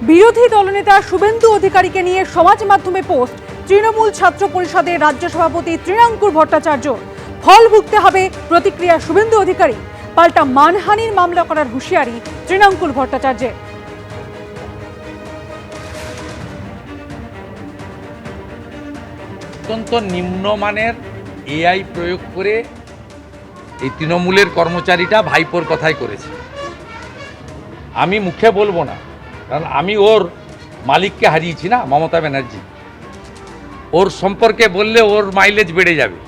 বিরোধী দলনেতা শুভেন্দু অধিকারীকে নিয়ে সমাজ মাধ্যমে পোস্ট তৃণমূল ছাত্র পরিষদের রাজ্য সভাপতি তৃণাঙ্কুর ভট্টাচার্য। ফল ভুগতে হবে প্রতিক্রিয়া শুভেন্দু অধিকারী, পাল্টা মানহানির মামলা করার হুঁশিয়ারি তৃণাঙ্কুর ভট্টাচার্যের। অত্যন্ত নিম্নমানের এআই প্রয়োগ করে এই তৃণমূলের কর্মচারীটা ভাইপোর কথাই করেছে। আমি মুখে বলবো না, কারণ আমি ওর মালিককে হারিয়েছি না, মমতা ব্যানার্জি। ওর সম্পর্কে বললে ওর মাইলেজ বেড়ে যাবে।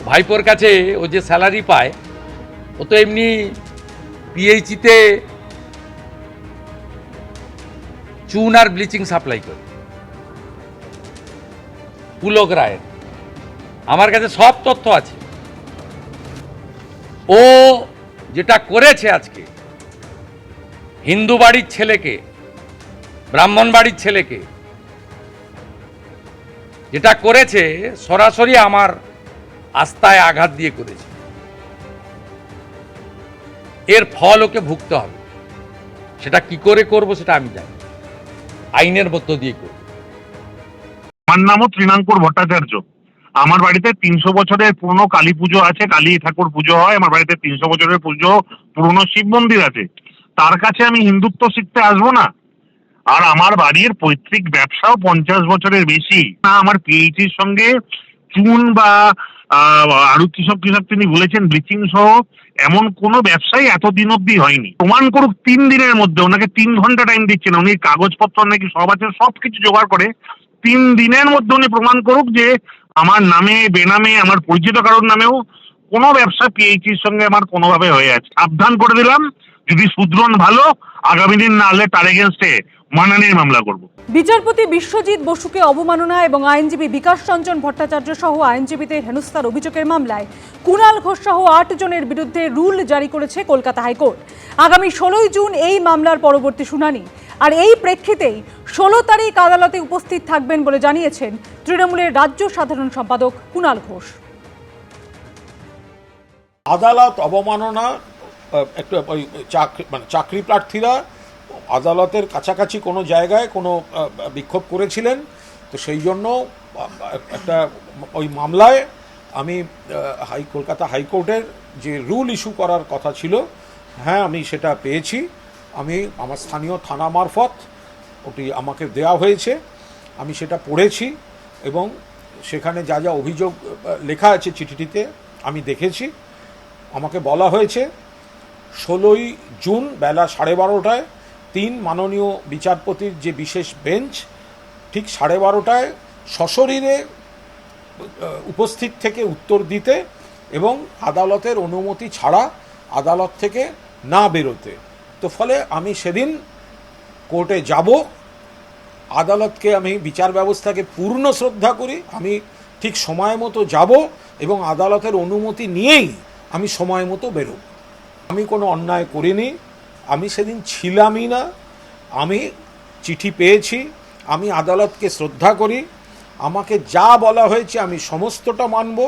ভাইপোর কাছে ও যে স্যালারি পায়, ও তো এমনি পিএইচিতে চুন আর ব্লিচিং সাপ্লাই করে। পুলক রায়ের আমার কাছে সব তথ্য আছে। ও যেটা করেছে আজকে, হিন্দু বাড়ির ছেলেকে, ব্রাহ্মণ বাড়ির ছেলেকে যেটা করেছে, সরাসরি আমার আস্থায় আঘাত দিয়ে করেছে। এর ফল ওকে ভুগতে হবে। সেটা কি করে করব সেটা আমি জানি, আইনের মধ্য দিয়ে করব। আমার নামও তৃণাঙ্কুর ভট্টাচার্য। আমার বাড়িতে 300 বছরের পুরনো কালী পুজো আছে, কালী ঠাকুর পুজো হয়। আমার বাড়িতে 300 বছরের পুরনো শিব মন্দির আছে। তার কাছে আমি হিন্দুত্ব শিখতে আসবো না? আর আমার বাড়ির পৈতৃক ব্যবসাও 50 বছরের বেশি। না, আমার পিএইচির সঙ্গে চুন বা আরো কিসব তিনি বলেছেন ব্লিচিং সহ এমন কোনো ব্যবসায়ী এতদিন অব্দি হয়নি। প্রমাণ করুক 3 দিনের মধ্যে। ওনাকে 3 ঘন্টা টাইম দিচ্ছেন, উনি কাগজপত্র নাকি সব আছে, সবকিছু জোগাড় করে 3 দিনের মধ্যে উনি প্রমাণ করুক যে আমার নামে বেনামে, আমার পরিচিত কারোর নামেও কোনো ব্যবসা পিএইচির সঙ্গে আমার কোনোভাবে হয়ে আছে। সাবধান করে দিলাম, যদি শুধরন ভালো, আগামী দিন না হলে তার এগেনস্টে মানহানির মামলা করব। বিচারপতি বিশ্বজিৎ বসুকে অবমাননা এবং আইনজীবী বিকাশ রঞ্জন ভট্টাচার্য সহ আইনজীবীদের হেনস্থার অভিযোগের মামলায় কুণাল ঘোষ সহ 8 জনের বিরুদ্ধে রুল জারি করেছে কলকাতা হাইকোর্ট। আগামী 16 জুন এই মামলার পরবর্তী শুনানি। আর এই প্রেক্ষিতেই 16 তারিখ আদালতে উপস্থিত থাকবেন বলে জানিয়েছেন তৃণমূলের রাজ্য সাধারণ সম্পাদক কুণাল ঘোষ। আদালত অবমাননা, একটু চাকরি প্রার্থীরা আদালতের কাছাকাছি কোনো জায়গায় কোনো বিক্ষোভ করেছিলেন, তো সেই জন্য একটা ওই মামলায় আমি কলকাতা হাইকোর্টের যে রুল ইস্যু করার কথা ছিল, হ্যাঁ আমি সেটা পেয়েছি। আমি আমার স্থানীয় থানা মারফত ওটি আমাকে দেওয়া হয়েছে, আমি সেটা পড়েছি এবং সেখানে যা যা অভিযোগ লেখা আছে চিঠিটিতে আমি দেখেছি। আমাকে বলা হয়েছে 16ই জুন বেলা 12:30টায় 3 মাননীয় বিচারপতির যে বিশেষ বেঞ্চ ঠিক 12:30টায় সশরীরে উপস্থিত থেকে উত্তর দিতে এবং আদালতের অনুমতি ছাড়া আদালত থেকে না বেরোতে। তো ফলে আমি সেদিন কোর্টে যাব। আদালতকে আমি বিচার ব্যবস্থাকে পূর্ণ শ্রদ্ধা করি। আমি ঠিক সময় মতো যাব এবং আদালতের অনুমতি নিয়েই আমি সময় মতো বেরোব। আমি কোনো অন্যায় করিনি, আমি সেদিন ছিলামই না। আমি চিঠি পেয়েছি, আমি আদালতকে শ্রদ্ধা করি। আমাকে যা বলা হয়েছে আমি সমস্তটা মানব।